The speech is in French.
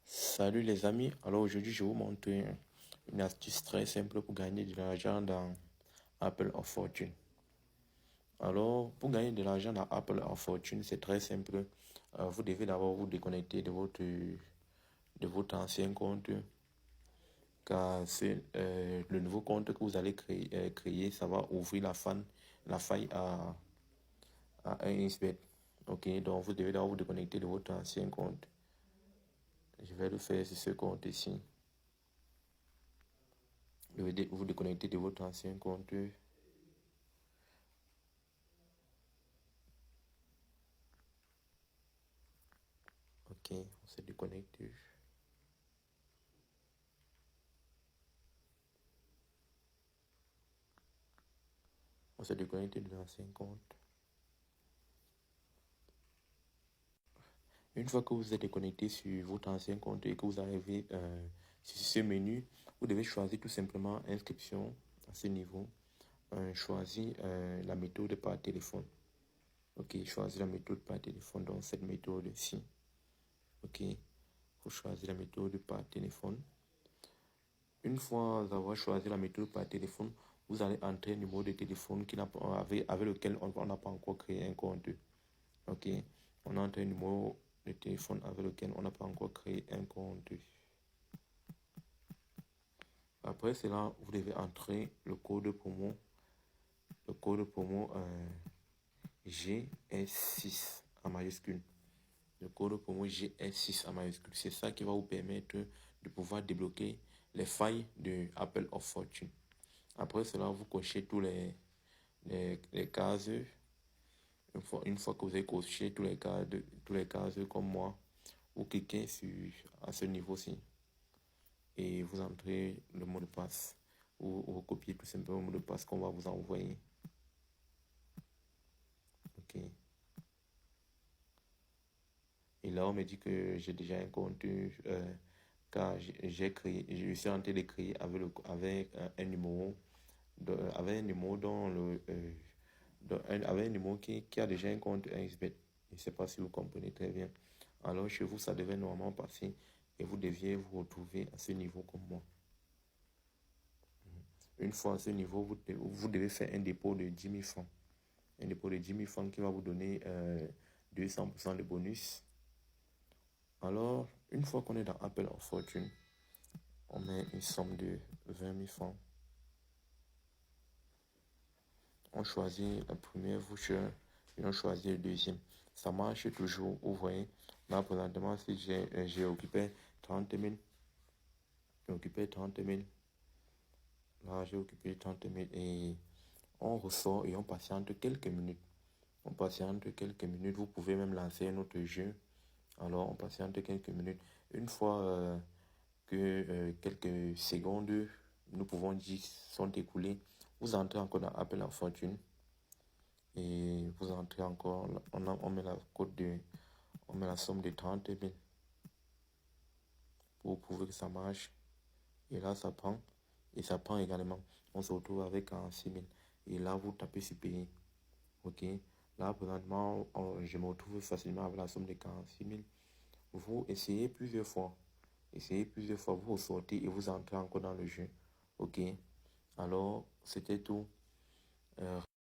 Salut les amis, alors aujourd'hui je vais vous montrer une astuce très simple pour gagner de l'argent dans Apple of Fortune. Alors pour gagner de l'argent dans Apple of Fortune, c'est très simple. Vous devez d'abord vous déconnecter de votre ancien compte, car c'est le nouveau compte que vous allez créer, ça va ouvrir la faille à 1xBet. Ok, donc vous devez d'abord vous déconnecter de votre ancien compte. Je vais le faire sur ce compte ici. Vous devez vous déconnecter de votre ancien compte. Ok, on se déconnecte. On se déconnecte de l'ancien compte. Une fois que vous êtes déconnecté sur votre ancien compte et que vous arrivez sur ce menu, vous devez choisir tout simplement inscription à ce niveau. Choisir la méthode par téléphone. Ok, choisir la méthode par téléphone, donc cette méthode-ci. Ok, vous choisir la méthode par téléphone. Une fois avoir choisi la méthode par téléphone, vous allez entrer le numéro de téléphone avec lequel on n'a pas encore créé un compte. Ok, on entre un numéro de téléphone avec lequel on n'a pas encore créé un compte. Après cela, vous devez entrer le code promo. Le code promo GS6 en majuscule. Le code promo GS6 en majuscule. C'est ça qui va vous permettre de pouvoir débloquer les failles de Apple of Fortune. Après cela, vous cochez tous les cases. Une fois que vous avez coché tous les cases comme moi, vous cliquez à ce niveau-ci et vous entrez le mot de passe. Vous copiez tout simplement le mot de passe qu'on va vous envoyer. Ok. Et là, on me dit que j'ai déjà un compte car je suis en train de créer avec un numéro, avec un numéro avec un numéro qui a déjà un compte 1xBet. Je ne sais pas si vous comprenez très bien. Alors, chez vous, ça devait normalement passer et vous deviez vous retrouver à ce niveau comme moi. Une fois à ce niveau, vous devez faire un dépôt de 10 000 francs. Un dépôt de 10 000 francs qui va vous donner 200% de bonus. Alors, une fois qu'on est dans Apple of Fortune, on met une somme de 20 000 francs. On choisit la première voucher et on choisit le deuxième. Ça marche toujours, vous voyez. Là, présentement, si j'ai occupé 30 000, j'ai occupé 30 000. Là, j'ai occupé 30 000 et on ressort et on patiente quelques minutes. On patiente quelques minutes. Vous pouvez même lancer un autre jeu. Alors, on patiente quelques minutes. Une fois que quelques secondes, nous pouvons dire, sont écoulées, vous entrez encore dans Apple en Fortune. Et vous entrez encore, on met on met la somme de 30 000 pour prouver que ça marche. Et là, ça prend. Et ça prend également. On se retrouve avec 46 000. Et là, vous tapez sur payer. Ok. Là, présentement, je me retrouve facilement avec la somme de 46 000. Vous essayez plusieurs fois. Essayez plusieurs fois. Vous ressortez et vous entrez encore dans le jeu. Ok. Alors, c'était tout.